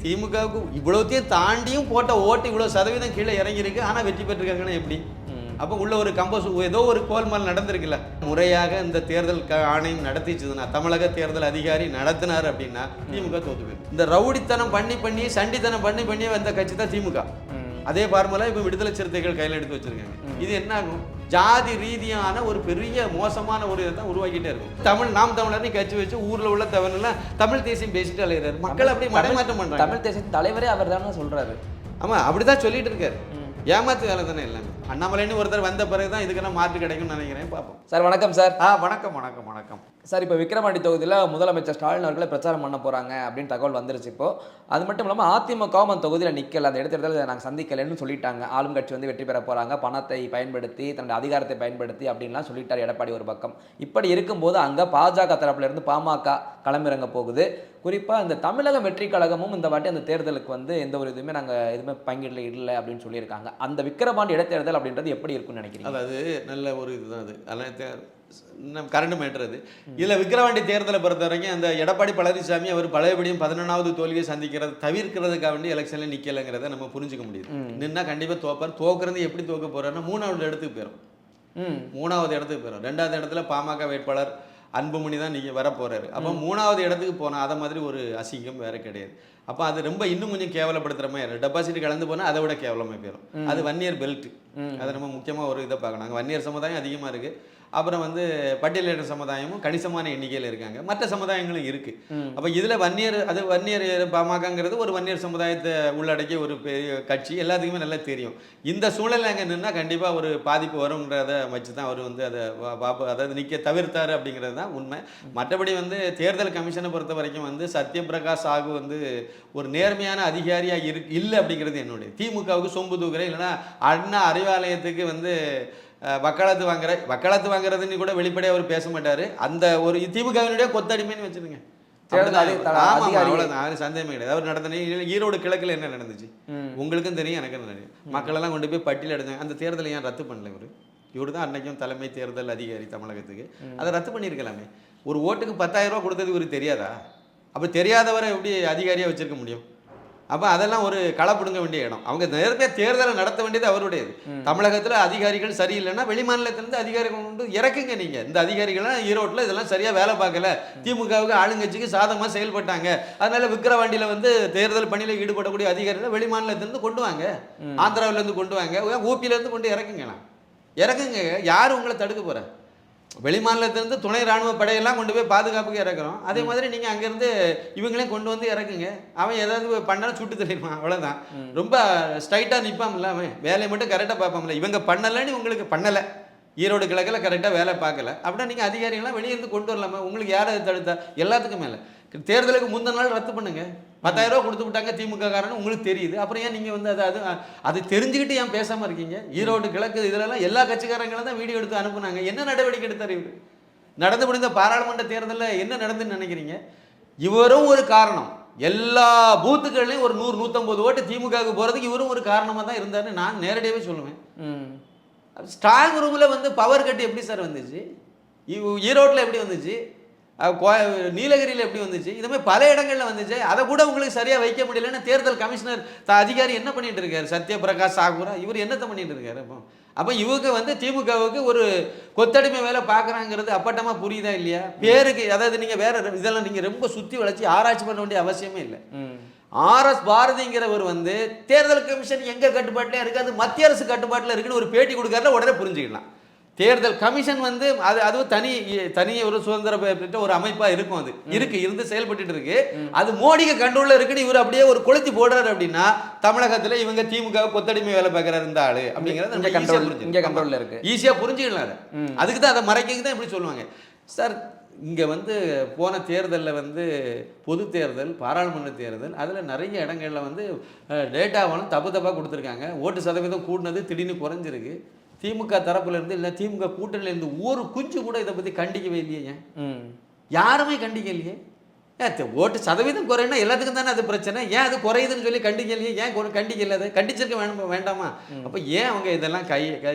திமுகவுக்கு இவ்வளோத்தையும் தாண்டியும் போட்ட ஓட்டு இவ்வளோ சதவீதம் கீழே இறங்கியிருக்கு, ஆனால் வெற்றி பெற்றிருக்காங்கன்னா எப்படி? அப்போ உள்ள ஒரு ஏதோ ஒரு கோல்மால் நடந்திருக்குல்ல. முறையாக இந்த தேர்தல் ஆணையம் நடத்திச்சுதுன்னா, தமிழக தேர்தல் அதிகாரி நடத்தினார் அப்படின்னா திமுக தோத்து போயிடும். இந்த ரவுடித்தனம் பண்ணி சண்டித்தனம் பண்ணி வந்த கட்சி தான் திமுக. அதே ஃபார்முலா இப்போ விடுதலை சிறுத்தைகள் கையில் எடுத்து வச்சிருக்காங்க. இது என்ன ஆகும்? ஜாதி ரீதியான ஒரு பெரிய மோசமான ஒரு இதை தான் உருவாக்கிட்டே இருக்கும். நாம் தமிழர்னு கட்சி வச்சு ஊரில் உள்ள தவறுலாம் தமிழ் தேசியம் பேசிட்டு அலைகிறாரு. மக்கள் அப்படி மடைமாற்றம் பண்ணுறாங்க. தமிழ் தேசிய தலைவரே அவர் தானே சொல்கிறாரு. ஆமாம், அப்படி தான் சொல்லிட்டு இருக்காரு. ஏமாத்து வேலை தானே எல்லாமே. அண்ணாமலைன்னு ஒருத்தர் வந்த பிறகு தான் இதுக்கெல்லாம் மாற்று கிடைக்கும்னு நினைக்கிறேன். பார்ப்போம். சார் வணக்கம் சார். வணக்கம் சார். இப்போ விக்கிரவாண்டி தொகுதியில் முதலமைச்சர் ஸ்டாலின் அவர்களை பிரச்சாரம் பண்ண போகிறாங்க அப்படின்னு தகவல் வந்துருச்சு. இப்போ அது மட்டும் இல்லாமல் அதிமுகவும் அந்த தொகுதியில் நிற்கல, அந்த இடத்துல நாங்கள் சந்திக்கலைன்னு சொல்லிட்டாங்க. ஆளும் கட்சி வந்து வெற்றி பெற போகிறாங்க, பணத்தை பயன்படுத்தி தன்னுடைய அதிகாரத்தை பயன்படுத்தி அப்படின்லாம் சொல்லிட்டார் எடப்பாடி ஒரு பக்கம். இப்படி இருக்கும்போது அங்கே பாஜக தரப்புலேருந்து பாமக களமிறங்க போகுது. குறிப்பாக இந்த தமிழக வெற்றி கழகமும் இந்த வாட்டி அந்த தேர்தலுக்கு வந்து எந்த ஒரு இதுவுமே நாங்கள் எதுவுமே பங்கீடில் இல்லை அப்படின்னு சொல்லியிருக்காங்க. அந்த விக்கிரவாண்டி இடைத்தேர்தல் அப்படின்றது எப்படி இருக்குன்னு நினைக்கிறீங்க? அதாவது நல்ல ஒரு இதுதான் அது. அதெல்லாம் கரண்ட் மேட்டர் அது. இதில் விக்கிரவாண்டி தேர்தலை பொறுத்த வரைக்கும் அந்த எடப்பாடி பழனிசாமி அவர் பழையபடியும் 11வது தோல்வியை சந்திக்கிறது தவிர்க்கிறதுக்காக வேண்டி எலெக்ஷனில் நிற்கலைங்கிறத நம்ம புரிஞ்சுக்க முடியுது. நின்னா கண்டிப்பாக தோப்பார். தோக்குறது எப்படி தோக்க போறாருன்னா 3வது இடத்துக்கு போயிடும். 3வது இடத்துக்கு போயிடும். 2வது இடத்துல பாமக வேட்பாளர் அன்புமணி தான் நீங்கள் வர போகிறாரு. அப்போ 3வது இடத்துக்கு போனால் அதை மாதிரி ஒரு அசிங்கம் வேறு கிடையாது. அப்போ அது ரொம்ப இன்னும் கொஞ்சம் கேவலப்படுத்துகிற மாதிரி டெபாசிட் கலந்து போனால் அதை விட கேவலமாக போயிடும். அது வன்னியர் பெல்ட். அதை நம்ம முக்கியமாக ஒரு இதை பார்க்கணும். அங்கே வன்னியர் சமுதாயம் அதிகமாக இருக்குது. அப்புறம் வந்து பட்டியலிட சமுதாயமும் கணிசமான எண்ணிக்கையில் இருக்காங்க. மற்ற சமுதாயங்களும் இருக்குது. அப்போ இதில் வன்னியர் பாமகங்கிறது ஒரு வன்னியர் சமுதாயத்தை உள்ளடக்கிய ஒரு பெரிய கட்சி, எல்லாத்துக்குமே நல்லா தெரியும். இந்த சூழலில் அங்கே நின்னால் கண்டிப்பாக ஒரு பாதிப்பு வருங்கிறத வச்சு தான் அவர் வந்து அதாவது நிற்க தவிர்த்தார் அப்படிங்கிறது தான் உண்மை. மற்றபடி வந்து தேர்தல் கமிஷனை பொறுத்த வரைக்கும் வந்து சத்யபிரகாஷ் சாகு வந்து ஒரு நேர்மையான அதிகாரியாக இல்லை அப்படிங்கிறது என்னுடைய. திமுகவுக்கு சொம்பு தூக்குற, இல்லைன்னா அண்ணா அறிவாலயத்துக்கு வந்து வக்காலத்து வாங்குறதுன்னு கூட வெளிப்படையாக அவர் பேச மாட்டார். அந்த ஒரு திமுகவினுடைய கொத்தடிமைன்னு வச்சுருங்க. அவ்வளோதான், சந்தேகமே கிடையாது. அவர் நடந்த ஈரோடு கிழக்கில் என்ன நடந்துச்சு உங்களுக்கும் தெரியும், எனக்கும் தெரியும். மக்களெல்லாம் கொண்டு போய் பட்டியல் எடுத்தாங்க. அந்த தேர்தலை ஏன் ரத்து பண்ணல? இவர் தான் அன்னைக்கும் தலைமை தேர்தல் அதிகாரி தமிழகத்துக்கு. அதை ரத்து பண்ணியிருக்கலாமே. ஒரு ஓட்டுக்கு 10,000 ரூபா கொடுத்தது இவருக்கு தெரியாதா? அப்போ தெரியாதவரை எப்படி அதிகாரியாக வச்சிருக்க முடியும்? அப்போ அதெல்லாம் ஒரு களை பிடுங்க வேண்டிய இடம். அவங்க நேரடியாக தேர்தலை நடத்த வேண்டியது அவருடையது. தமிழகத்தில் அதிகாரிகள் சரியில்லைன்னா வெளிமாநிலத்திலேருந்து அதிகாரிகள் கொண்டு இறக்குங்க. நீங்கள் இந்த அதிகாரிகள்லாம் ஈரோட்டில் இதெல்லாம் சரியாக வேலை பார்க்கல, திமுகவுக்கு ஆளுங்கட்சிக்கு சாதகமாக செயல்பட்டாங்க, அதனால விக்கிரவாண்டியில் வந்து தேர்தல் பணியில் ஈடுபடக்கூடிய அதிகாரிகளை வெளிமாநிலத்திலேருந்து கொண்டு வாங்க, ஆந்திராவிலேருந்து கொண்டு வாங்க, ஊபியிலேருந்து கொண்டு இறக்குங்க. யார் உங்களை தடுக்க போகிற? வெளிமாநிலத்திலிருந்து துணை இராணுவ படையெல்லாம் கொண்டு போய் பாதுகாப்புக்கு இறக்குறோம். அதே மாதிரி நீங்கள் அங்கேருந்து இவங்களையும் கொண்டு வந்து இறக்குங்க. அவன் ஏதாவது பண்ணாலும் சுட்டு தெரியுமா? அவ்வளோதான். ரொம்ப ஸ்ட்ரைட்டாக நிற்பான்ல, அவன் வேலையை மட்டும் கரெக்டாக பார்ப்பான்ல. இவங்க பண்ணலைன்னு உங்களுக்கு பண்ணலை, ஈரோடு கிழக்கில் கரெக்டாக வேலை பார்க்கல அப்படின்னா நீங்கள் அதிகாரிகள்லாம் வெளியிருந்து கொண்டு வரலாமா? உங்களுக்கு யாரை தடுத்தா? எல்லாத்துக்கும் மேலே தேர்தலுக்கு முந்தின நாள் ரத்து பண்ணுங்க. 10,000 ரூபா கொடுத்து விட்டாங்க திமுக காரன்னு உங்களுக்கு தெரியுது. அப்புறம் ஏன் நீங்கள் வந்து அது தெரிஞ்சுக்கிட்டு ஏன் பேசாமல் இருக்கீங்க? ஈரோடு கிழக்கு இதிலெல்லாம் எல்லா கட்சிக்காரங்களும் தான் வீடியோ எடுத்து அனுப்புனாங்க. என்ன நடவடிக்கை எடுத்தார் இவர்? நடந்து முடிந்த பாராளுமன்ற தேர்தலில் என்ன நடந்துன்னு நினைக்கிறீங்க? இவரும் ஒரு காரணம். எல்லா பூத்துக்கள்லையும் ஒரு 100-150 ஓட்டு திமுகவுக்கு போகிறதுக்கு இவரும் ஒரு காரணமாக தான் இருந்தாருன்னு நான் நேரடியாகவே சொல்லுவேன். ஸ்ட்ராங் ரூமில் வந்து பவர் கட்டு எப்படி சார் வந்துச்சு? ஈரோட்டில் எப்படி வந்துச்சு? நீலகிரியில் எப்படி வந்துச்சு? இது மாதிரி பல இடங்களில் வந்துச்சு. அதை கூட உங்களுக்கு சரியாக வைக்க முடியலன்னு தேர்தல் கமிஷனர் அதிகாரி என்ன பண்ணிட்டு இருக்காரு? சத்யபிரகாஷ் சாகுரா இவர் என்னத்தை பண்ணிட்டு இருக்காரு? அப்போ இவங்க வந்து திமுகவுக்கு ஒரு கொத்தடிமை வேலை பார்க்குறாங்கிறது அப்பட்டமாக புரியுதா இல்லையா? பேருக்கு அதாவது நீங்கள் வேற இதெல்லாம் நீங்கள் ரொம்ப சுற்றி வளைச்சி ஆராய்ச்சி பண்ண வேண்டிய அவசியமே இல்லை. ஆர்எஸ் பாரதிங்கிறவர் வந்து தேர்தல் கமிஷன் எங்கள் கட்டுப்பாட்டிலே இருக்காது, மத்திய அரசு கட்டுப்பாட்டில் இருக்குன்னு ஒரு பேட்டி கொடுக்கறதுல உடனே புரிஞ்சுக்கலாம். தேர்தல் கமிஷன் வந்து அதுவும் தனி ஒரு சுதந்திர ஒரு அமைப்பாக இருக்கும். அது இருந்து செயல்பட்டு இருக்கு. அது மோடிக்கு கண்ட்ரோலில் இருக்குன்னு இவர் அப்படியே ஒரு கொளுத்தி போடுறாரு அப்படின்னா தமிழகத்தில் இவங்க திமுக கொத்தடிமை வேலை பார்க்குறாரு இந்த ஆளு அப்படிங்கிறது இங்கே கண்ட்ரோலில் இருக்கு. ஈஸியாக புரிஞ்சுக்கலாம். அதுக்கு தான் அதை மறைக்க தான் இப்படி சொல்லுவாங்க. சார் இங்கே வந்து போன தேர்தலில் வந்து பொது தேர்தல், பாராளுமன்ற தேர்தல், அதில் நிறைய இடங்களில் வந்து டேட்டாவாலும் தப்பாக கொடுத்துருக்காங்க. ஓட்டு சதவீதம் கூட்டினது திடீர்னு குறைஞ்சிருக்கு. திமுக தரப்புலேருந்து இல்லை திமுக கூட்டணியிலேருந்து ஒரு குஞ்சு கூட இதை பற்றி கண்டிக்கவே இல்லையே. யாருமே கண்டிக்கலையே. ஓட்டு சதவீதம் குறையினா எல்லாத்துக்கும் தானே அது பிரச்சனை. ஏன் அது குறையுதுன்னு சொல்லி கண்டிக்கலையே? ஏன் கண்டிக்கல? அதை கண்டிச்சிருக்க வேண்டாமா? அப்போ ஏன் அவங்க இதெல்லாம்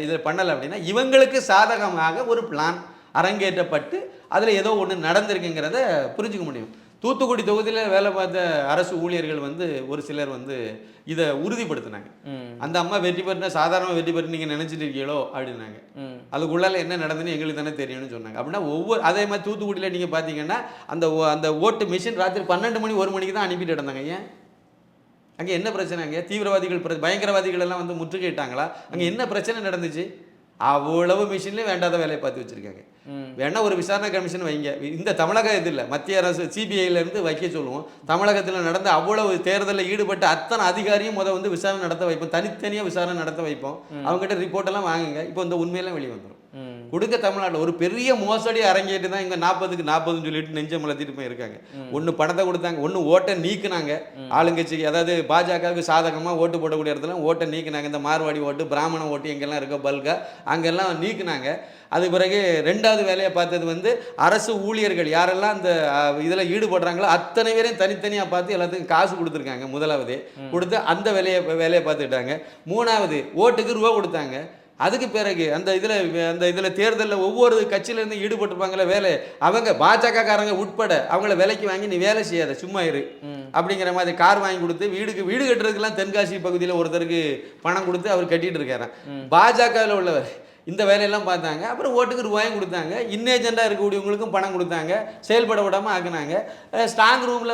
இதை பண்ணலை அப்படின்னா இவங்களுக்கு சாதகமாக ஒரு பிளான் அரங்கேற்றப்பட்டு அதில் ஏதோ ஒன்று நடந்திருக்குங்கிறத புரிஞ்சுக்க முடியும். தூத்துக்குடி தொகுதியில் வேலை பார்த்த அரசு ஊழியர்கள் வந்து ஒரு சிலர் வந்து இதை உறுதிப்படுத்தினாங்க. அந்த அம்மா வெற்றி பெற்றா சாதாரணமாக வெற்றி பெற்று நீங்கள் நினைச்சிட்டு இருக்கீங்களோ அப்படின்னாங்க. அதுக்குள்ளால என்ன நடந்துன்னு எங்களுக்கு தானே தெரியும்னு சொன்னாங்க. அப்படின்னா அதே மாதிரி தூத்துக்குடியில் நீங்கள் பார்த்தீங்கன்னா அந்த ஓட்டு மிஷின் ராத்திரி 12 மணி 1 மணிக்கு தான் அனுப்பிட்டு இருந்தாங்க. ஏன் அங்கே என்ன பிரச்சனை? அங்கே தீவிரவாதிகள் பயங்கரவாதிகள் எல்லாம் வந்து முற்றுகையிட்டாங்களா? அங்கே என்ன பிரச்சனை நடந்துச்சு? அவ்வளவு மிஷின்லேயே வேண்டாத வேலையை பார்த்து வச்சிருக்காங்க. வேணா ஒரு விசாரணை கமிஷன் வைங்க. இந்த தமிழக இது இல்லை, மத்திய அரசு சிபிஐலேருந்து வைக்க சொல்லுவோம். தமிழகத்தில் நடந்த அவ்வளவு தேர்தலில் ஈடுபட்ட அத்தனை அதிகாரியும் வந்து விசாரணை நடத்த வைப்போம், தனித்தனியாக விசாரணை நடத்த வைப்போம். அவங்ககிட்ட ரிப்போர்ட் எல்லாம் வாங்குங்க. இப்போ இந்த உண்மையெல்லாம் வெளியே வந்துடும். கொடுக்க தமிழ்நாட்டில் ஒரு பெரிய மோசடி அரங்கேட்டு தான் இங்கே 40க்கு 40ன்னு சொல்லிட்டு நெஞ்சம் மலத்திட்டு போய் இருக்காங்க. ஒன்று பணத்தை கொடுத்தாங்க, ஒன்று ஓட்டை நீக்குனாங்க. ஆளுங்கட்சிக்கு அதாவது பாஜகவுக்கு சாதகமாக ஓட்டு போடக்கூடிய இடத்துல ஓட்டை நீக்கினாங்க. இந்த மார்வாடி ஓட்டு, பிராமண ஓட்டு எங்கெல்லாம் இருக்கோ பல்கா அங்கெல்லாம் நீக்குனாங்க. அது பிறகு 2வது வேலையை பார்த்தது வந்து அரசு ஊழியர்கள் யாரெல்லாம் அந்த இதில் ஈடுபடுறாங்களோ அத்தனை பேரையும் தனித்தனியாக பார்த்து எல்லாத்துக்கும் காசு கொடுத்துருக்காங்க. முதலாவது கொடுத்து அந்த வேலையை பார்த்துக்கிட்டாங்க. 3வது ஓட்டுக்கு ரூபா கொடுத்தாங்க. அதுக்கு பிறகு அந்த இதில் தேர்தலில் ஒவ்வொரு கட்சியிலேருந்து ஈடுபட்டிருப்பாங்களே வேலை, அவங்க பாஜகக்காரங்க உட்பட அவங்கள விலைக்கு வாங்கி நீ வேலை செய்யாத சும்மா இரு அப்படிங்கிற மாதிரி கார் வாங்கி கொடுத்து வீடு கட்டுறதுக்கெல்லாம் தென்காசி பகுதியில் ஒருத்தருக்கு பணம் கொடுத்து அவர் கட்டிட்டு இருக்காரு. பாஜகவில் உள்ளவர் இந்த வேலையெல்லாம் பார்த்தாங்க. அப்புறம் ஓட்டுக்கு ரூபாயும் கொடுத்தாங்க. இன்னேஜெண்டாக இருக்கக்கூடியவங்களுக்கும் பணம் கொடுத்தாங்க. செயல்பட விடாமல் ஆக்குனாங்க. ஸ்ட்ராங் ரூமில்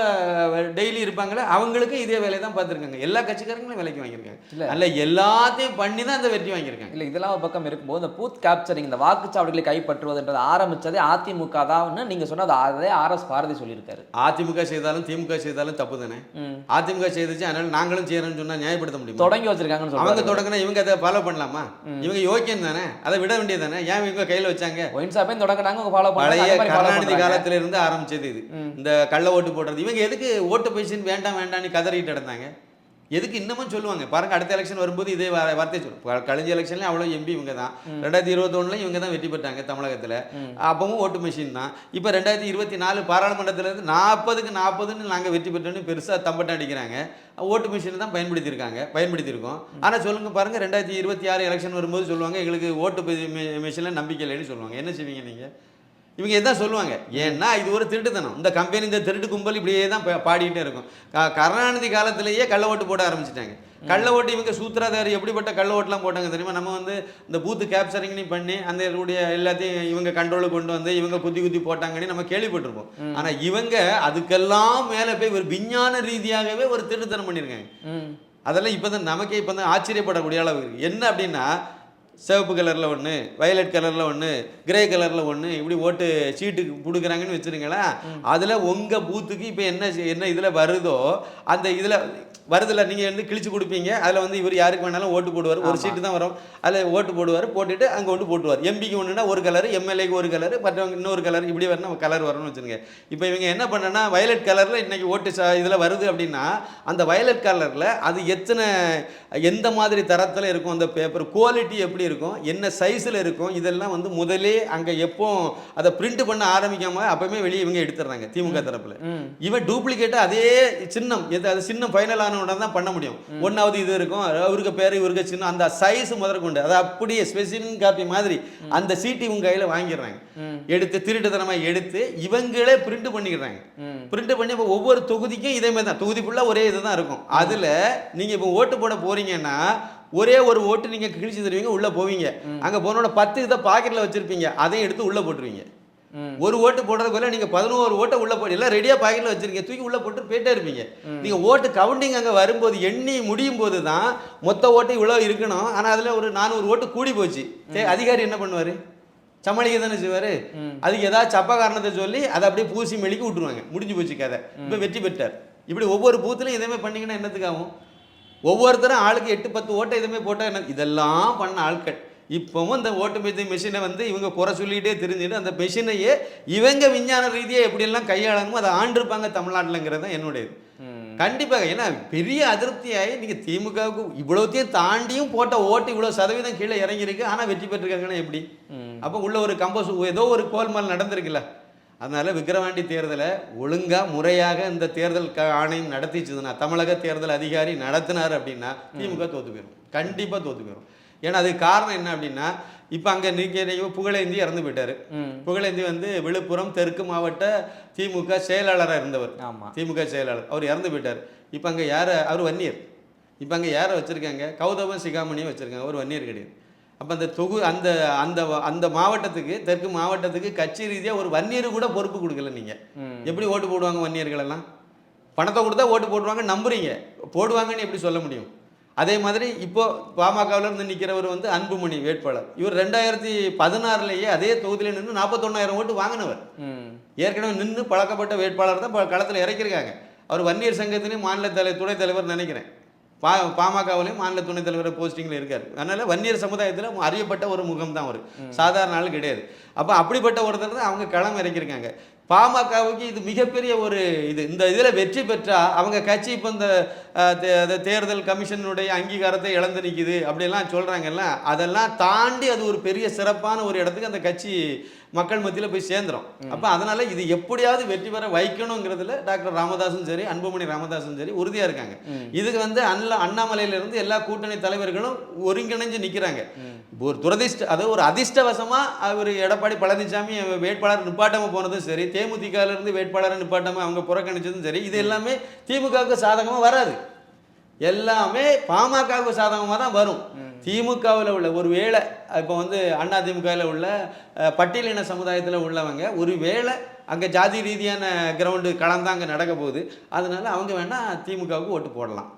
டெய்லி இருப்பாங்களே அவங்களுக்கும் இதே வேலையை தான் பார்த்துருக்காங்க. எல்லா கட்சிக்காரங்களும் விலைக்கு வாங்கியிருக்காங்க. இல்லை எல்லாத்தையும் பண்ணி தான் அந்த வெற்றி வாங்கியிருக்காங்க. இல்லை இதெல்லாம் ஒரு பக்கம் இருக்கும்போது இந்த பூத் கேப்சரிங், இந்த வாக்குச்சாவடிகளை கைப்பற்றுவதுன்றது ஆரம்பித்ததே அதிமுக தான். நீங்கள் சொன்னது அதே RS பாரதி சொல்லியிருக்காரு. அதிமுக செய்தாலும் திமுக செய்தாலும் தப்பு தானே. அதிமுக செய்துச்சு, அதனால நாங்களும் செய்யறோம்னு சொன்னால் நியாயப்படுத்த முடியும். தொடங்கி வச்சிருக்காங்கன்னு அவங்க தொடங்கினா இவங்க அதை ஃபாலோ பண்ணலாமா? இவங்க யோக்கியம் தானே, அதை விட வேண்டியது தானே. ஏன் இவங்க கையில் வச்சாங்க? பழைய கருணாநிதி காலத்துல இருந்து ஆரம்பிச்சது இது. இந்த கள்ள ஓட்டு போடுறது. இவங்க எதுக்கு ஓட்டு பைசன் வேண்டாம்னு கதறிட்டு இருந்தாங்க? எதுக்கு இன்னமும் சொல்லுவாங்க பாருங்க. அடுத்த எலெக்ஷன் வரும்போது இதே வார்த்தை சொல்லுவோம். கழிஞ்ச எலெக்ஷன்ல அவ்வளோ எம்பி இவங்க தான். 2021 இவங்க தான் வெற்றி பெற்றாங்க தமிழகத்தில். அப்பவும் ஓட்டு மிஷின் தான். இப்போ 2024 பாராளுமன்றத்திலேருந்து 40க்கு 40ன்னு நாங்கள் வெற்றி பெற்றோன்னு பெருசாக தம்பட்டம் அடிக்கிறாங்க. ஓட்டு மிஷினை தான் பயன்படுத்தியிருக்கோம். ஆனால் சொல்லுங்க பாருங்க, 2026 எலெக்ஷன் வரும்போது சொல்லுவாங்க எங்களுக்கு ஓட்டு மிஷினில் நம்பிக்கை இல்லைன்னு சொல்லுவாங்க. என்ன செய்வீங்க நீங்கள்? இவங்க எதான் சொல்லுவாங்க. ஏன்னா இது ஒரு திருட்டுத்தனம். இந்த கம்பெனி, இந்த திருட்டு கும்பல் இப்படியே தான் பாடிக்கிட்டே இருக்கும். கருணாநிதி காலத்திலேயே கள்ள ஓட்டு போட ஆரம்பிச்சிட்டாங்க. கள்ள ஓட்டு இவங்க சூத்திரதாரி எப்படிப்பட்ட கள்ள ஓட்டுலாம் போட்டாங்க தெரியுமா? நம்ம வந்து இந்த பூத்து கேப்சரிங்னு பண்ணி அந்த எல்லாத்தையும் இவங்க கண்ட்ரோலுக்கு கொண்டு வந்து இவங்க குத்தி போட்டாங்கன்னு நம்ம கேள்விப்பட்டிருப்போம். ஆனால் இவங்க அதுக்கெல்லாம் மேலே போய் ஒரு விஞ்ஞான ரீதியாகவே ஒரு திருட்டுத்தனம் பண்ணியிருக்காங்க. அதெல்லாம் இப்போ தான் நமக்கே இப்போ தான் ஆச்சரியப்படக்கூடிய அளவு இருக்குது. என்ன அப்படின்னா, சிவப்பு கலரில் ஒன்று, வயலட் கலரில் ஒன்று, கிரே கலரில் ஒன்று, இப்படி ஓட்டு சீட்டுக்கு கொடுக்குறாங்கன்னு வச்சுருங்களேன். அதில் உங்கள் பூத்துக்கு இப்போ என்ன இதில் வருதோ அந்த இதில் வருதில்ல, நீங்கள் வந்து கிழிச்சு கொடுப்பீங்க. அதில் வந்து இவர் யாருக்கு வேணாலும் ஓட்டு போடுவார். ஒரு சீட்டு தான் வரும், அதில் ஓட்டு போடுவார். போட்டுட்டு அங்கே ஒன்று போட்டுவார். எம்பிக்கு ஒன்றுனா ஒரு கலரு, எம்எல்ஏக்கு ஒரு கலரு, மற்றவங்க இன்னொரு கலர், இப்படி வரணும் கலர் வரணும்னு வச்சுருங்க. இப்போ இவங்க என்ன பண்ணனா, வயலட் கலரில் இன்றைக்கி ஓட்டு இதில் வருது அப்படின்னா அந்த வயலட் கலரில் அது எந்த மாதிரி தரத்தில் இருக்கும், அந்த பேப்பர் குவாலிட்டி எப்படி இருக்கும், என்ன சைஸில் இருக்கும், இதெல்லாம் வந்து முதலே அங்கே எப்போ அதை பிரிண்ட் பண்ண ஆரம்பிக்காம அப்பவுமே வெளியே இவங்க எடுத்துடுறாங்க திமுக தரப்பில். இவன் டூப்ளிகேட்டாக அதே சின்னம் அது சின்னம் ஃபைனல் ஆனவுடன் தான் பண்ண முடியும். ஒன்றாவது இது இருக்கும், அவருக்கு பேர் இவருக்கு சின்னம், அந்த சைஸ் முதற்கொண்டு அதை அப்படியே ஸ்பெசிஃபிக் காப்பி மாதிரி அந்த சீட்டு இவங்க கையில் வாங்கிடுறாங்க. எடுத்து திருட்டுத்தனமாக எடுத்து இவங்களே பிரிண்ட் பண்ணிக்கிறாங்க. பிரிண்ட் பண்ணி இப்போ ஒவ்வொரு தொகுதிக்கும் இதே மாதிரி தான், தொகுதி ஃபுல்லாக ஒரே இது தான் இருக்கும். அதில் நீங்கள் இப்போ ஓட்டு போட போறீங்கன்னா ஒரே ஒரு ஓட்டு நீங்கள் கிழிச்சு தருவீங்க, உள்ளே போவீங்க. அங்கே போனோட 10 இதை பாக்கெட்டில் வச்சுருப்பீங்க, அதையும் எடுத்து உள்ளே போட்டுருவீங்க. ஒரு ஓட்டு போடுறதுக்கு பதிலாக நீங்கள் 11 ஓட்டை உள்ளே போட்டு எல்லாம் ரெடியாக பாக்கெட்டில் வச்சுருக்கீங்க, தூக்கி உள்ளே போட்டு போயிட்டே இருப்பீங்க. நீங்கள் ஓட்டு கவுண்டிங் அங்கே வரும்போது எண்ணி முடியும் போது தான் மொத்த ஓட்டு இவ்வளோ இருக்கணும். ஆனால் அதில் ஒரு 400 ஓட்டு கூடி போச்சு. அதிகாரி என்ன பண்ணுவார்? சமாளிக்க தானே செய்வார். அதுக்கு ஏதாவது சப்ப காரணத்தை சொல்லி அதை அப்படியே பூசி மெழுக்கி விட்டுருவாங்க. முடிஞ்சு போச்சு கதை. இப்போ வெற்றி பெற்றார். இப்படி ஒவ்வொரு பூத்துலையும் இதேமாதிரி பண்ணிங்கன்னா என்னத்துக்காகும்? ஒவ்வொருத்தரும் ஆளுக்கு 8-10 ஓட்டை இதுமாதிரி போட்டால் என்ன? இதெல்லாம் பண்ண ஆட்கள் இப்போவும் இந்த ஓட்டு மிஷினை வந்து இவங்க குறை சொல்லிகிட்டே தெரிஞ்சுட்டு அந்த மிஷினையே இவங்க விஞ்ஞான ரீதியாக எப்படியெல்லாம் கையாளணுமோ அதை ஆண்டிருப்பாங்க தமிழ்நாட்டில்ங்கிறது தான் என்னுடையது. கண்டிப்பாக. ஏன்னா பெரிய அதிருப்தியாகி நீங்கள் திமுகவுக்கு இவ்வளோத்தையும் தாண்டியும் போட்ட ஓட்டு இவ்வளோ சதவீதம் கீழே இறங்கியிருக்கு, ஆனால் வெற்றி பெற்றிருக்காங்கன்னா எப்படி? அப்போ உள்ள ஒரு ஏதோ ஒரு கோல்மால் நடந்திருக்குல்ல. அதனால் விக்கிரவாண்டி தேர்தலை ஒழுங்காக முறையாக இந்த தேர்தல் ஆணையம் நடத்திச்சுதுன்னா, தமிழக தேர்தல் அதிகாரி நடத்தினார் அப்படின்னா திமுக தோற்று போயிடும். கண்டிப்பாக தோற்று போயிடும். ஏன்னா அதுக்கு காரணம் என்ன அப்படின்னா இப்போ அங்கே நிற்கிற புகழேந்தி இறந்து போயிட்டாரு. புகழேந்தி வந்து விழுப்புரம் தெற்கு மாவட்ட திமுக செயலாளராக இருந்தவர். ஆமாம், திமுக செயலாளர். அவர் இறந்து போயிட்டார். இப்போ அங்கே யாரை, அவர் வன்னியர். இப்போ அங்கே யாரை வச்சுருக்காங்க, கௌதம சிகாமணியும் வச்சுருக்காங்க, ஒரு வன்னியர் கிடையாது. அப்போ அந்த அந்த அந்த அந்த மாவட்டத்துக்கு, தெற்கு மாவட்டத்துக்கு கட்சி ரீதியாக ஒரு வன்னியர் கூட பொறுப்பு கொடுக்கல. நீங்கள் எப்படி ஓட்டு போடுவாங்க வன்னியர்களெல்லாம்? பணத்தை கொடுத்தா ஓட்டு போடுவாங்க நம்புறீங்க, போடுவாங்கன்னு எப்படி சொல்ல முடியும்? அதே மாதிரி இப்போ பாமகவில் இருந்து நிற்கிறவர் வந்து அன்புமணி வேட்பாளர். இவர் 2016 அதே தொகுதியில் நின்று 41,000 ஓட்டு வாங்கினவர். ஏற்கனவே நின்று பழக்கப்பட்ட வேட்பாளர் தான் களத்தில் இறக்கியிருக்காங்க. அவர் வன்னியர் சங்கத்திலையும் மாநில துணைத் தலைவர் நினைக்கிறேன். பாமகவிலையும் மாநில துணைத் தலைவர் போஸ்டிங்கில் இருக்கார். அதனால் வன்னியர் சமுதாயத்தில் அறியப்பட்ட ஒரு முகம் தான் அவர், சாதாரண ஆள் கிடையாது. அப்போ அப்படிப்பட்ட ஒருத்தர் தான் அவங்க களம் இறக்கியிருக்காங்க. பாமகவுக்கு இது மிகப்பெரிய ஒரு இந்த இதில் வெற்றி பெற்றால் அவங்க கட்சி இப்போ இந்த தேர்தல் கமிஷனுடைய அங்கீகாரத்தை இழந்து நிற்கிது அப்படிலாம் சொல்கிறாங்கல்ல, அதெல்லாம் தாண்டி அது ஒரு பெரிய சிறப்பான ஒரு இடத்துக்கு அந்த கட்சி மக்கள் மத்தியில் போய் சேர்ந்துடும். அப்போ அதனால் இது எப்படியாவது வெற்றி பெற வைக்கணுங்கிறதுல டாக்டர் ராமதாஸும் சரி, அன்புமணி ராமதாஸும் சரி உறுதியாக இருக்காங்க. இதுக்கு வந்து அண்ணாமலையிலிருந்து எல்லா கூட்டணி தலைவர்களும் ஒருங்கிணைஞ்சு நிற்கிறாங்க. ஒரு அதாவது ஒரு அதிர்ஷ்டவசமாக அவர் எடப்பாடி பழனிசாமி வேட்பாளர் நிப்பாட்டாமல் போனதும் சரி, தேமுதிகலேருந்து வேட்பாளரை நிப்பாட்டாமல் அவங்க புறக்கணிச்சதும் சரி, இது எல்லாமே திமுகவுக்கு சாதகமாக வராது. எல்லாமே பாமகவுக்கு சாதகமாக தான் வரும். திமுகவில் உள்ள ஒரு வேளை இப்போ வந்து அண்ணா திமுகவில் உள்ள பட்டியலின சமுதாயத்தில் உள்ளவங்க ஒரு வேளை அங்கே ஜாதி ரீதியான கிரவுண்டு களம் அங்கே நடக்க போகுது. அதனால அவங்க வேணால் திமுகவுக்கு ஓட்டு போடலாம்.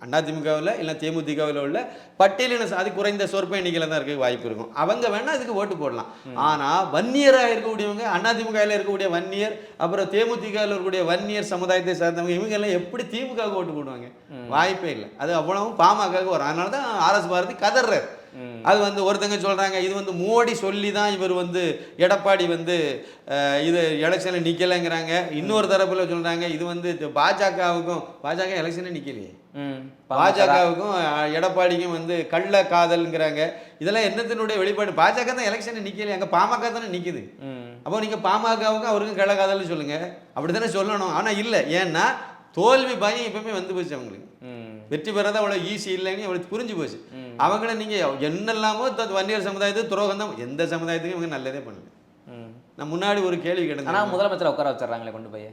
அண்ணா திமுகவில் இல்லை தேமுதிகவில் உள்ள பட்டியலின அது குறைந்த சொற்ப எண்ணிக்கையில் தான் இருக்க வாய்ப்பு இருக்கும். அவங்க வேணால் இதுக்கு ஓட்டு போடலாம். ஆனால் வன்னியராக இருக்கக்கூடியவங்க, அண்ணா திமுகவில் இருக்கக்கூடிய வன்னியர், அப்புறம் தேமுதிகவில் இருக்கக்கூடிய வன்னியர் சமுதாயத்தை சார்ந்தவங்க, இவங்க எல்லாம் எப்படி திமுகவுக்கு ஓட்டு போடுவாங்க? வாய்ப்பே இல்லை. அது அவ்வளவும் பாமகவுக்கு வரும். அதனால தான் RS பாரதி கதர்றாரு. அது வந்து ஒருத்தங்க சொல்கிறாங்க இது வந்து மோடி சொல்லி தான் இவர் வந்து எடப்பாடி வந்து இது எலெக்ஷனில் நிற்கலைங்கிறாங்க. இன்னொரு தரப்பில் சொல்கிறாங்க இது வந்து பாஜகவுக்கும் எலெக்ஷனில் நிற்கலையே, பாஜகவுக்கும் எடப்பாடிக்கும் வந்து கள்ள காதல்ங்கிறாங்க. இதெல்லாம் என்னத்தினுடைய வெளிப்பாடு? பாஜக தான் எலெக்ஷனில் நிற்கலையே, அங்கே பாமக தானே நிற்குது. அப்போ நீங்கள் பாமகவுக்கும் அவருக்கும் கள்ள காதல்னு சொல்லுங்கள், அப்படி தானே சொல்லணும். ஆனால் இல்லை, ஏன்னா தோல்வி பயம் எப்பவுமே வந்து போச்சு அவங்களுக்கு. வெற்றி பெறதான் அவ்வளோ ஈஸி இல்லைன்னு அவளுக்கு புரிஞ்சு போச்சு. அவங்கள நீங்கள் என்னெல்லாமோ வன்னியர் சமுதாயத்தை துரோகம் தான், எந்த சமுதாயத்துக்கும் இவங்க நல்லதே பண்ணல. நான் முன்னாடி ஒரு கேள்வி கேட்டேன், ஆனால் முதலமைச்சரை உட்கார வச்சிடறாங்களே கொண்டு போய்.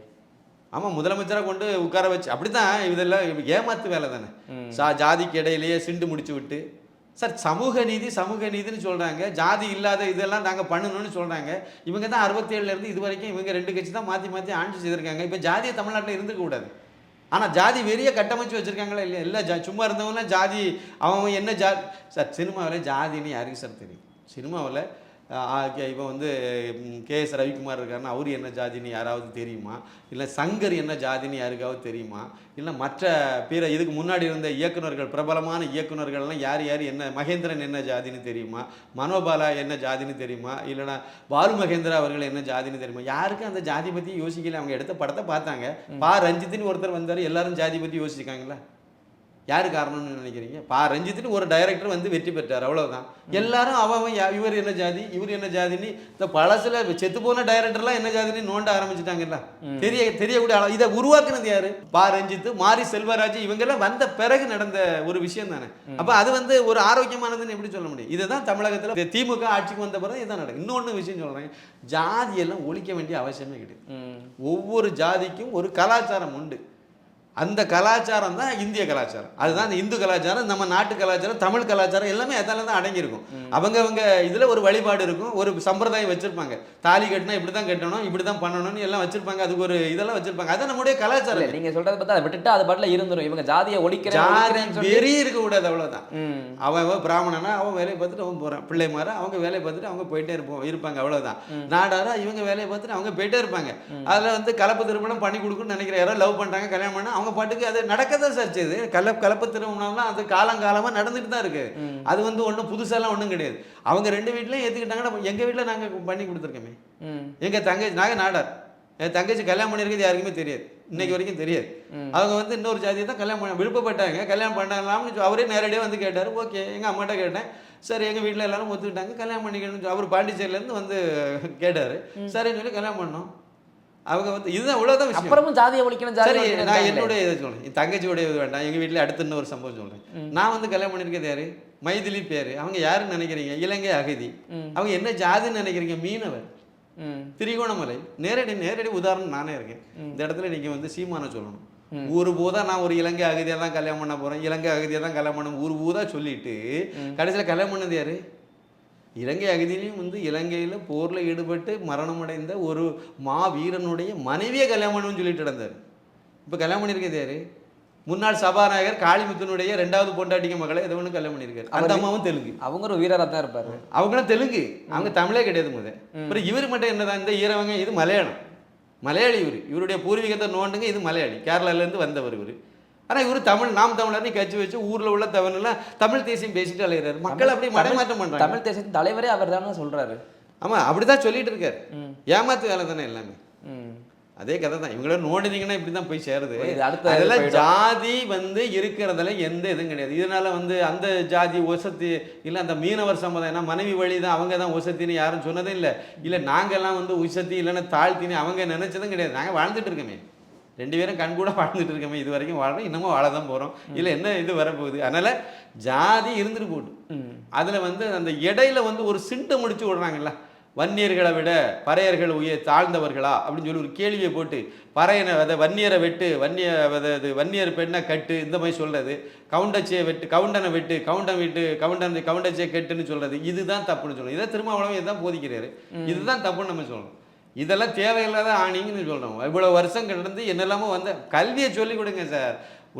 ஆமாம், முதலமைச்சரை கொண்டு உட்கார வச்சு அப்படித்தான். இதெல்லாம் ஏமாத்து வேலை தானே. ஜாதிக்கு இடையிலேயே சிண்டு முடிச்சு விட்டு சார் சமூக நீதின்னு சொல்கிறாங்க. ஜாதி இல்லாத இதெல்லாம் நாங்கள் பண்ணணும்னு சொல்கிறாங்க. இவங்க தான் 67லேருந்து இது வரைக்கும் இவங்க 2 கட்சி தான் மாற்றி ஆட்சி செய்திருக்காங்க. இப்போ ஜாதியை தமிழ்நாட்டில் இருந்துக்க கூடாது. ஆனால் ஜாதி வெறிய கட்டமைச்சு வச்சுருக்காங்களா இல்லையா? இல்லை, சும்மா இருந்தவங்களாம் ஜாதி அவன் என்ன சார் சினிமாவில் ஜாதின்னு யாருக்கு சார் தெரியும்? சினிமாவில் இப்போ வந்து KS ரவிக்குமார் இருக்காருன்னா அவர் என்ன ஜாதின்னு யாராவது தெரியுமா? இல்லை சங்கர் என்ன ஜாதின்னு யாருக்காவது தெரியுமா? இல்லை மற்ற பிற இதுக்கு முன்னாடி இருந்த இயக்குநர்கள், பிரபலமான இயக்குநர்கள்லாம் யார் என்ன, மகேந்திரன் என்ன ஜாதின்னு தெரியுமா? மனோபாலா என்ன ஜாதின்னு தெரியுமா? இல்லைனா பாலு மகேந்திரா அவர்கள் என்ன ஜாதின்னு தெரியுமா? யாருக்கும் அந்த ஜாதி பற்றி யோசிக்கல. அவங்க எடுத்த படத்தை பார்த்தாங்க. ரஞ்சித்னு ஒருத்தர் வந்தார், எல்லாரும் ஜாதி பற்றி யோசிச்சிருக்காங்களா? யாரு காரணம்னு நினைக்கிறீங்க? ரஞ்சித்னு ஒரு டைரக்டர் வந்து வெற்றி பெற்றார், அவ்வளவுதான். எல்லாரும் அவன் இவர் என்ன ஜாதி இவர் என்ன ஜாதின்னு இந்த பழசுல செத்து போன டைரக்டர்லாம் என்ன ஜாதின்னு நோண்ட ஆரம்பிச்சுட்டாங்கல்ல. தெரியக்கூடிய இதை உருவாக்குனது யாரு? ரஞ்சித், மாரி செல்வராஜ், இவங்கெல்லாம் வந்த பிறகு நடந்த ஒரு விஷயம் தானே. அப்ப அது வந்து ஒரு ஆரோக்கியமானதுன்னு எப்படி சொல்ல முடியும்? இதுதான் தமிழகத்துல திமுக ஆட்சிக்கு வந்த பிறகு இதுதான் நடக்கும். இன்னொன்று விஷயம் சொல்றேன், ஜாதியெல்லாம் ஒழிக்க வேண்டிய அவசியமே கிடையாது. ஒவ்வொரு ஜாதிக்கும் ஒரு கலாச்சாரம் உண்டு. அந்த கலாச்சாரம் தான் இந்திய கலாச்சாரம். அதுதான் இந்த இந்து கலாச்சாரம், நம்ம நாட்டு கலாச்சாரம், தமிழ் கலாச்சாரம் எல்லாமே அதில் தான் அடங்கியிருக்கும். அவங்க இதில் ஒரு வழிபாடு இருக்கும், ஒரு சம்பிரதாயம் வச்சுருப்பாங்க. தாலி கட்டினா இப்படி தான் கட்டணும், இப்படி தான் பண்ணணும்னு எல்லாம் வச்சுருப்பாங்க. அதுக்கு ஒரு இதெல்லாம் வச்சுருப்பாங்க. அதான் நம்முடைய கலாச்சாரம். நீங்கள் சொல்கிறத பார்த்தா அதை விட்டுட்டு அது பாட்டில் இருந்துடும். இவங்க ஜாதியை ஒழிக்கிற வெறி இருக்கக்கூடாது, அவ்வளோதான். அவன் பிராமணனா அவன் வேலையை பார்த்துட்டு அவன் போகிறான், பிள்ளைமார அவங்க வேலையை பார்த்துட்டு அவங்க போயிட்டே இருப்பாங்க, அவ்வளோதான். நாடாரா இவங்க வேலையை பார்த்துட்டு அவங்க போயிட்டே இருப்பாங்க. அதில் வந்து கலப்பு திருமணம் பண்ணி கொடுக்குன்னு நினைக்கிற யாரோ லவ் பண்ணுறாங்க, கல்யாணம் பண்ணால் அவங்க பாட்டுக்கு அது நடக்கதான் சார் செய்யுது. கலப்பு திருமணம்லாம் அது காலங்காலமாக நடந்துட்டு தான் இருக்கு. அது வந்து ஒன்றும் புதுசாலாம் ஒன்றும் கிடையாது. அவங்க 2 வீட்லையும் ஏற்றுக்கிட்டாங்கன்னா எங்கள் வீட்டில் நாங்கள் பண்ணி கொடுத்துருக்கோமே. எங்கள் தங்கச்சி, நாங்கள் நாடார், என் தங்கச்சி கல்யாணம் பண்ணியிருக்கிறது யாருக்குமே தெரியாது, இன்னைக்கு வரைக்கும் தெரியாது. அவங்க வந்து இன்னொரு ஜாதியை தான் கல்யாணம் பண்ண விருப்பப்பட்டாங்க. கல்யாணம் பண்ணலாம்னு அவரே நேரடியாக வந்து கேட்டார். ஓகே, எங்கள் அம்மாட்ட கேட்டேன். சரி, எங்கள் வீட்டில் எல்லாரும் ஒத்துக்கிட்டாங்க, கல்யாணம் பண்ணிக்கணும்னு அவர் பாண்டிச்சேரியிலேருந்து வந்து கேட்டார். சரின்னு சொல்லி கல்யாணம் பண்ணோம். அவங்க வந்து இதுதான் இவ்வளவுதான் விஷயம். அப்புறமும் ஜாதியை ஒழிக்கணும் சரி, ஜாதி நான் என்னுடைய இதை சொல்றேன். என் தங்கச்சியோடைய இது வேண்டாம். எங்க வீட்டுல அடுத்து இன்னொரு சம்பவம் சொல்றேன். நான் வந்து கல்யாணம் பண்ணிருக்கிறது யாரு? மைதிலி பேரு. அவங்க யாருன்னு நினைக்கிறீங்க? இலங்கை அகதி. அவங்க என்ன ஜாதின்னு நினைக்கிறீங்க? மீனவர். திரிகோணமலை. நேரடி உதாரணம் நானே இருக்கேன். இந்த இடத்துல நீங்க வந்து சீமான சொல்லணும். ஊரு பூதா நான் ஒரு இலங்கை அகதியா தான் கல்யாணம் பண்ண போறேன், இலங்கை அகதியா தான் கல்யாணம் பண்ண ஊரு பூதா சொல்லிட்டு கடைசியில கல்யாணம் பண்ணது யாரு? இலங்கை அகதியிலையும் வந்து இலங்கையில போர்ல ஈடுபட்டு மரணம் அடைந்த ஒரு மாவீரனுடைய மனைவியை கல்யாணம் பண்ணணும்னு சொல்லிட்டு நடந்தார். இப்ப கல்யாணம் பண்ணிருக்கிறது யாரு? முன்னாள் சபாநாயகர் காளிமுத்துனுடைய 2வது பொண்டாட்டிங்க மகளை எதை ஒன்று கல்யாணம் பண்ணியிருக்காரு. அந்த அம்மாவும் தெலுங்கு. அவங்க ஒரு வீரராக தான் இருப்பாரு. அவங்களும் தெலுங்கு. அவங்க தமிழே கிடையாது முதல். அப்புறம் இவர் மட்டும் என்னதான் இந்த ஈரவங்க, இது மலையாளம், மலையாளி. இவருடைய பூர்வீகத்தை நோண்டுங்க, இது மலையாளி, கேரளாலேருந்து வந்தவர் இவர். ஆனால் இவர் தமிழ், நாம் தமிழர்னு கட்சி வச்சு ஊரில் உள்ள தமிழ்லாம் தமிழ் தேசியம் பேசிட்டு அலைகிறாரு. மக்கள் அப்படி மடைமாற்றம் பண்ணுறாங்க. தமிழ் தேசியத்தின் தலைவரே அவர் தானே சொல்றாரு. ஆமாம், அப்படிதான் சொல்லிட்டு இருக்காரு. ஏமாத்து வேலை தானே எல்லாமே. அதே கதை தான். இவங்கள நோண்டினீங்கன்னா இப்படி தான் போய் சேருது. அதெல்லாம் ஜாதி வந்து இருக்கிறதுல எந்த இதுவும் கிடையாது. இதனால வந்து அந்த ஜாதி ஒசத்தி இல்லை, அந்த மீனவர் சமுதாயம் மனைவி வழி தான் அவங்க தான் ஒசத்தின்னு யாரும் சொன்னதே இல்லை. இல்லை நாங்கள்லாம் வந்து உசத்தி இல்லைன்னா தாழ்த்தின்னு அவங்க நினைச்சதும் கிடையாது. நாங்கள் வாழ்ந்துட்டு இருக்கோமே, 2 பேரும் கண் கூட வாழ்ந்துட்டு இருக்கோமே, இது வரைக்கும் வாழ்றோம், இன்னமும் வாழ தான் போகிறோம். இல்லை என்ன இது வரப்போகுது. அதனால ஜாதி இருந்துட்டு போகுது. அதில் வந்து அந்த இடையில வந்து ஒரு சிண்டை முடிச்சு விடுறாங்கல்ல, வன்னியர்களை விட பறையர்கள் தாழ்ந்தவர்களா அப்படின்னு சொல்லி ஒரு கேள்வியை போட்டு பறையனை அதை வன்னியரை வெட்டு, வன்னியர் பெண்ணை கட்டு, இந்த மாதிரி சொல்றது, கவுண்டச்சியை வெட்டு, கவுண்டனை வெட்டு, கவுண்டச்சியை கட்டுன்னு சொல்றது, இதுதான் தப்புன்னு சொல்லணும். இதை திருமாவளவன் இதுதான் போதிக்கிறாரு. இதுதான் தப்புன்னு நம்ம சொல்லணும். இதெல்லாம் தேவையில்லாத ஆணிங்கன்னு சொல்கிறோம். இவ்வளோ வருஷம் கிடந்து என்னெல்லாமோ வந்து கல்வியை சொல்லிக் கொடுங்க சார்.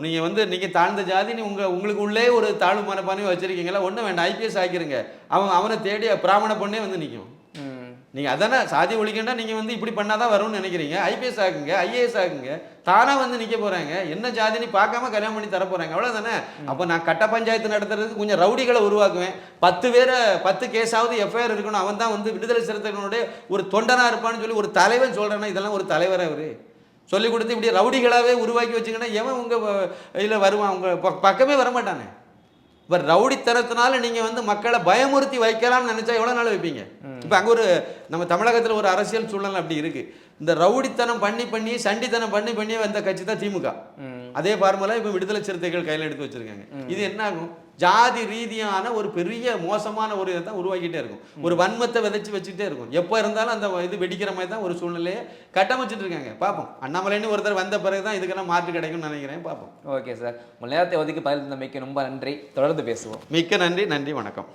நீங்கள் வந்து நீங்கள் தாழ்ந்த ஜாதின்னு உங்களுக்கு உள்ளே ஒரு தாழ்வு மனப்பானையும் வச்சுருக்கீங்களா? ஒன்றும் வேண்டாம், ஐபிஎஸ் ஆக்கிருங்க. அவனை தேடி பிராமண பொண்ணே வந்து நிற்கும். நீங்கள் அதானே சாதி ஒழிக்கண்டா நீங்கள் வந்து இப்படி பண்ணாதான் வரும்னு நினைக்கிறீங்க. ஐபிஎஸ் ஆகுங்க, ஐஏஎஸ் ஆகுங்க, தானாக வந்து நிற்க போகிறாங்க. என்ன ஜாதின்னு பார்க்காம கல்யாணம் பண்ணி தர போகிறாங்க, அவ்வளோதானே. அப்போ நான் கட்ட பஞ்சாயத்து நடத்துறதுக்கு கொஞ்சம் ரவுடிகளை உருவாக்குவேன். 10 கேஸாவது எஃப்ஐஆர் இருக்கணும். அவன் தான் வந்து விடுதலை சிறுத்தைகளுடைய ஒரு தொண்டனாக இருப்பான்னு சொல்லி ஒரு தலைவன் சொல்கிறேன்னா, இதெல்லாம் ஒரு தலைவரை அவர் சொல்லிக் கொடுத்து இப்படி ரவுடிகளாகவே உருவாக்கி வச்சுங்கன்னா எவன் உங்கள் இதில் வருவான்? உங்கள் பக்கமே வரமாட்டானே. இப்போ ரவுடித்தனத்தினால நீங்கள் வந்து மக்களை பயமுறுத்தி வைக்கலாம்னு நினச்சா எவ்வளோ நாள் வைப்பீங்க? இப்போ அங்கே ஒரு நம்ம தமிழகத்தில் ஒரு அரசியல் சூழல் அப்படி இருக்குது. இந்த ரவுடித்தனம் பண்ணி சண்டித்தனம் பண்ணி வந்த கட்சி தான் திமுக. அதே ஃபார்முலா இப்போ விடுதலை சிறுத்தைகள் கையில் எடுத்து வச்சுருக்காங்க. இது என்ன ஆகும்? ஜாதி ரீதியான ஒரு பெரிய மோசமான ஒரு இதை தான் உருவாக்கிட்டே இருக்கும். ஒரு வன்மத்தை விதைச்சி வச்சுக்கிட்டே இருக்கும். எப்போ இருந்தாலும் அந்த இது வெடிக்கிற மாதிரி தான் ஒரு சூழ்நிலையை கட்டமைச்சிட்டு இருக்காங்க. பார்ப்போம். அண்ணாமலைன்னு ஒருத்தர் வந்த பிறகு தான் இதுக்கெல்லாம் மாற்று கிடைக்கும்னு நினைக்கிறேன். பார்ப்போம். ஓகே சார், உங்கள் நேரத்தை ஒதுக்கி பதில் தந்தமைக்கு ரொம்ப நன்றி. தொடர்ந்து பேசுவோம். மிக்க நன்றி. நன்றி, வணக்கம்.